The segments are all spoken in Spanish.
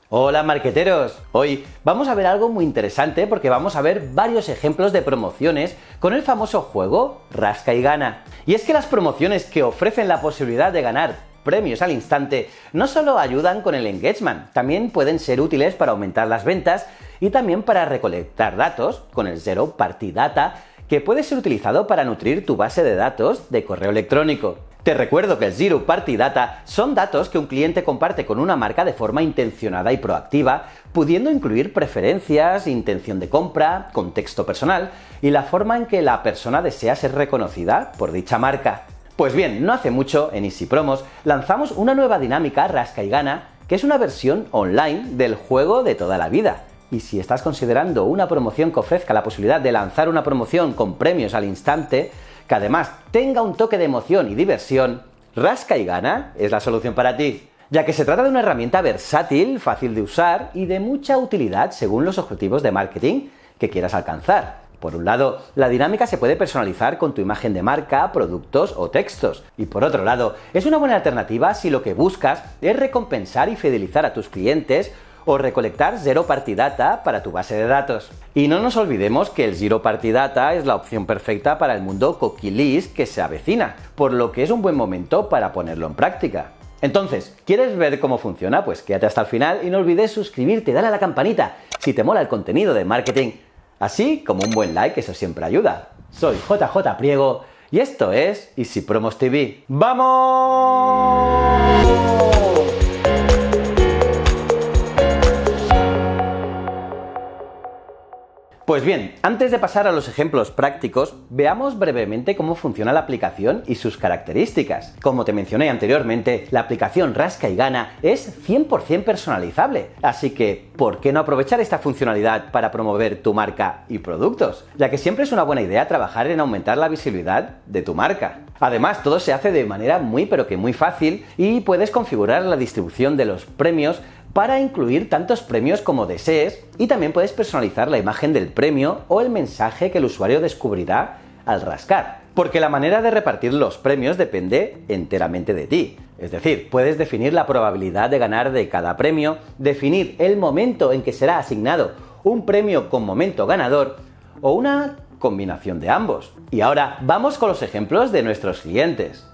Hola marqueteros, hoy vamos a ver algo muy interesante porque vamos a ver varios ejemplos de promociones con el famoso juego Rasca y Gana. Y es que las promociones que ofrecen la posibilidad de ganar premios al instante no solo ayudan con el engagement, también pueden ser útiles para aumentar las ventas y también para recolectar datos con el Zero Party Data, que puede ser utilizado para nutrir tu base de datos de correo electrónico. Te recuerdo que el Zero Party Data son datos que un cliente comparte con una marca de forma intencionada y proactiva, pudiendo incluir preferencias, intención de compra, contexto personal y la forma en que la persona desea ser reconocida por dicha marca. Pues bien, no hace mucho, en Easy Promos, lanzamos una nueva dinámica Rasca y Gana, que es una versión online del juego de toda la vida. Y si estás considerando una promoción que ofrezca la posibilidad de lanzar una promoción con premios al instante, que además tenga un toque de emoción y diversión, Rasca y Gana es la solución para ti, ya que se trata de una herramienta versátil, fácil de usar y de mucha utilidad según los objetivos de marketing que quieras alcanzar. Por un lado, la dinámica se puede personalizar con tu imagen de marca, productos o textos. Y por otro lado, es una buena alternativa si lo que buscas es recompensar y fidelizar a tus clientes o recolectar Zero Party Data para tu base de datos. Y no nos olvidemos que el Zero Party Data es la opción perfecta para el mundo cookie list que se avecina, por lo que es un buen momento para ponerlo en práctica. Entonces, ¿quieres ver cómo funciona? Pues quédate hasta el final y no olvides suscribirte y darle a la campanita si te mola el contenido de marketing, así como un buen like, eso siempre ayuda. Soy JJ Priego y esto es Easy Promos TV. ¡Vamos! Pues bien, antes de pasar a los ejemplos prácticos, veamos brevemente cómo funciona la aplicación y sus características. Como te mencioné anteriormente, la aplicación Rasca y Gana es 100% personalizable, así que ¿por qué no aprovechar esta funcionalidad para promover tu marca y productos? Ya que siempre es una buena idea trabajar en aumentar la visibilidad de tu marca. Además, todo se hace de manera muy fácil y puedes configurar la distribución de los premios para incluir tantos premios como desees y también puedes personalizar la imagen del premio o el mensaje que el usuario descubrirá al rascar. Porque la manera de repartir los premios depende enteramente de ti. Es decir, puedes definir la probabilidad de ganar de cada premio, definir el momento en que será asignado un premio con momento ganador o una combinación de ambos. Y ahora vamos con los ejemplos de nuestros clientes.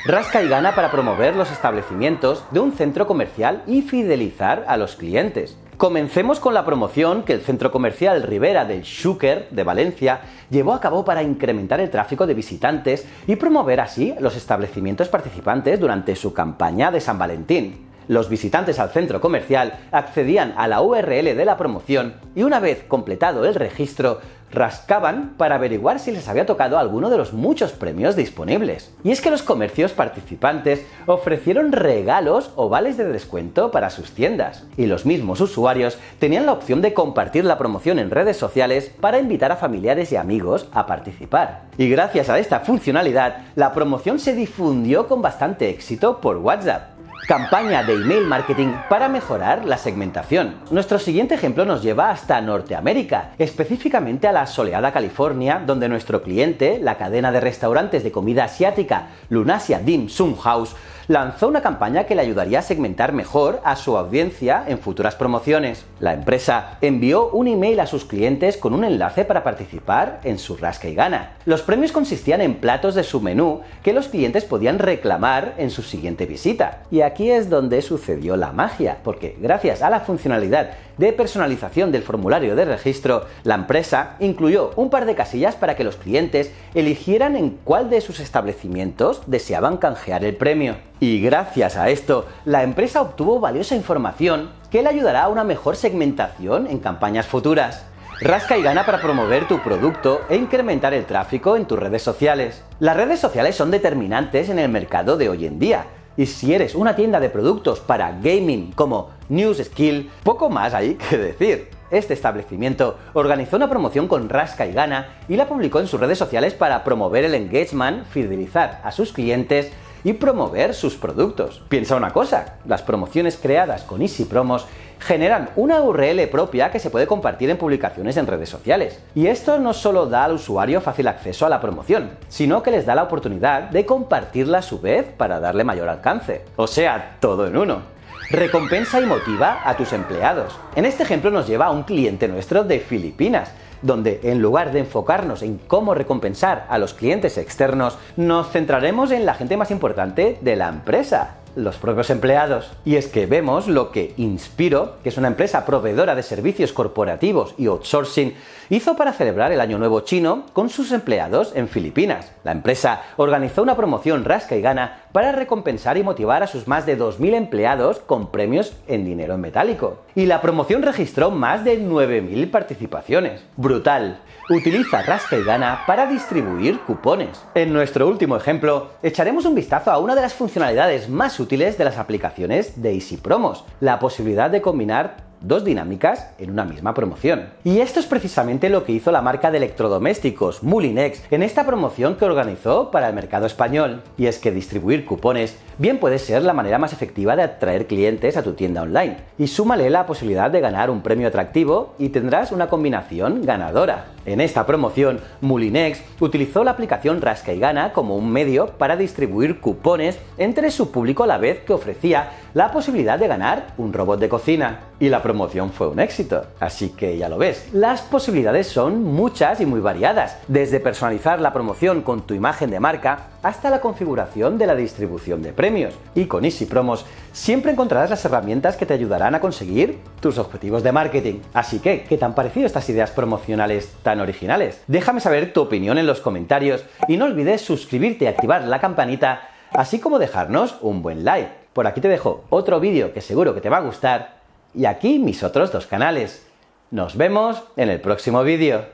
Rasca y Gana para promover los establecimientos de un centro comercial y fidelizar a los clientes. Comencemos con la promoción que el centro comercial Ribera del Xúquer de Valencia llevó a cabo para incrementar el tráfico de visitantes y promover así los establecimientos participantes durante su campaña de San Valentín. Los visitantes al centro comercial accedían a la URL de la promoción y una vez completado el registro, rascaban para averiguar si les había tocado alguno de los muchos premios disponibles. Y es que los comercios participantes ofrecieron regalos o vales de descuento para sus tiendas. Y los mismos usuarios tenían la opción de compartir la promoción en redes sociales para invitar a familiares y amigos a participar. Y gracias a esta funcionalidad, la promoción se difundió con bastante éxito por WhatsApp. Campaña de email marketing para mejorar la segmentación. Nuestro siguiente ejemplo nos lleva hasta Norteamérica, específicamente a la soleada California, donde nuestro cliente, la cadena de restaurantes de comida asiática Lunasia Dim Sum House, lanzó una campaña que le ayudaría a segmentar mejor a su audiencia en futuras promociones. La empresa envió un email a sus clientes con un enlace para participar en su Rasca y Gana. Los premios consistían en platos de su menú que los clientes podían reclamar en su siguiente visita. Y aquí es donde sucedió la magia, porque gracias a la funcionalidad de personalización del formulario de registro, la empresa incluyó un par de casillas para que los clientes eligieran en cuál de sus establecimientos deseaban canjear el premio. Y gracias a esto, la empresa obtuvo valiosa información que le ayudará a una mejor segmentación en campañas futuras. Rasca y Gana para promover tu producto e incrementar el tráfico en tus redes sociales. Las redes sociales son determinantes en el mercado de hoy en día. Y si eres una tienda de productos para gaming como News Skill, poco más hay que decir. Este establecimiento organizó una promoción con Rasca y Gana y la publicó en sus redes sociales para promover el engagement, fidelizar a sus clientes y promover sus productos. Piensa una cosa, las promociones creadas con Easy Promos generan una URL propia que se puede compartir en publicaciones en redes sociales. Y esto no solo da al usuario fácil acceso a la promoción, sino que les da la oportunidad de compartirla a su vez para darle mayor alcance. O sea, todo en uno. Recompensa y motiva a tus empleados. En este ejemplo nos lleva a un cliente nuestro de Filipinas, donde en lugar de enfocarnos en cómo recompensar a los clientes externos, nos centraremos en la gente más importante de la empresa, los propios empleados. Y es que vemos lo que Inspiro, que es una empresa proveedora de servicios corporativos y outsourcing, hizo para celebrar el Año Nuevo chino con sus empleados en Filipinas. La empresa organizó una promoción rasca y gana para recompensar y motivar a sus más de 2.000 empleados con premios en dinero en metálico. Y la promoción registró más de 9.000 participaciones. ¡Brutal! Utiliza rasca y gana para distribuir cupones. En nuestro último ejemplo, echaremos un vistazo a una de las funcionalidades más útiles de las aplicaciones de Easy Promos, la posibilidad de combinar dos dinámicas en una misma promoción. Y esto es precisamente lo que hizo la marca de electrodomésticos Moulinex en esta promoción que organizó para el mercado español. Y es que distribuir cupones bien puede ser la manera más efectiva de atraer clientes a tu tienda online. Y súmale la posibilidad de ganar un premio atractivo y tendrás una combinación ganadora. En esta promoción, Moulinex utilizó la aplicación Rasca y Gana como un medio para distribuir cupones entre su público a la vez que ofrecía la posibilidad de ganar un robot de cocina. Y la promoción fue un éxito. Así que ya lo ves, las posibilidades son muchas y muy variadas, desde personalizar la promoción con tu imagen de marca hasta la configuración de la distribución de premios. Y con Easy Promos siempre encontrarás las herramientas que te ayudarán a conseguir tus objetivos de marketing. Así que, ¿qué te han parecido estas ideas promocionales tan originales? Déjame saber tu opinión en los comentarios y no olvides suscribirte y activar la campanita, así como dejarnos un buen like. Por aquí te dejo otro vídeo que seguro que te va a gustar y aquí mis otros dos canales. Nos vemos en el próximo vídeo.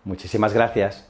Muchísimas gracias.